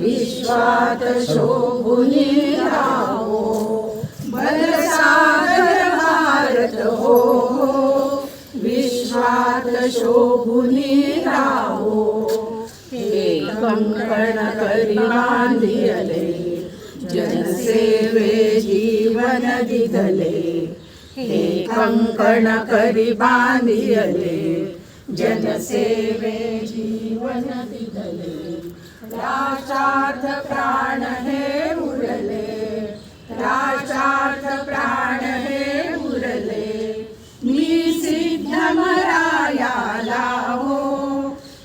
विश्वात शोभुनी राहो भरसागर भारत हो विश्वात शोभुनी राहो हे कंकण करी बांधियले जनसेवे जीवन दिधले हे कंकण करी बांधियले जनसेवे जीवन दिधले राष्ट्रार्थ प्राण हे उरले राष्ट्रार्थ प्राण हे उरले मी सिद्धमरायाला हो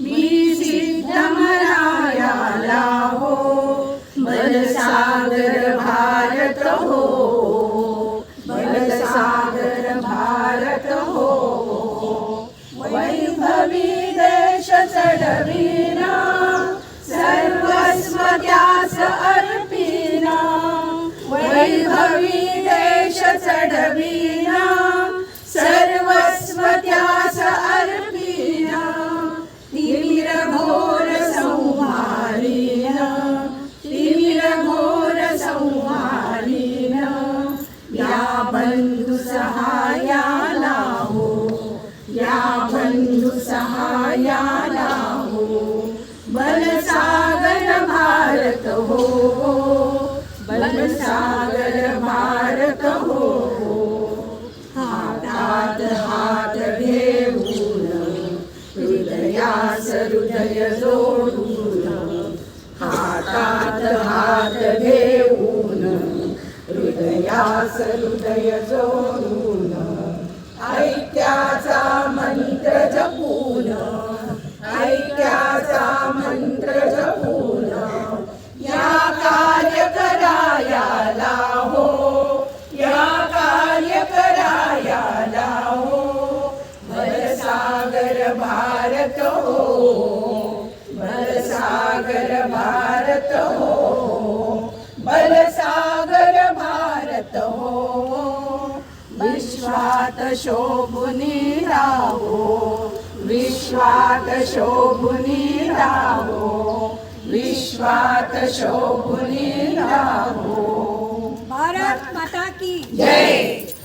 मी सिद्धमरायाला हो भरसागर भारत हो भरसागर भारत हो वैभवी देश चढविना सर्वस्व त्यास अर्पिना वैभवी देश चढविना सर्वस्व त्यास अर्पिना तिमिर घोर संहारिना तिमिर घोर संहारिना या बंधु सहायाला हो या बंधु सहायाला हो बलसागर भारत हो बलसागर भारत हो हातात हात घेऊन हृदयास हृदय जोडून हातात हात घेऊन हृदयास हृदय जोडून ऐक्याचा मंत्र जपून ऐक्याचा मंत्र जपून या कार्य करायाला हो या कार्य करायाला हो भरसागर भारत हो भरसागर भारत हो भरसागर भारत हो विश्वात शोभुनी राहो विश्वात शोभुनी राहो विश्वात शोभुनी राहो भारत माता की जय।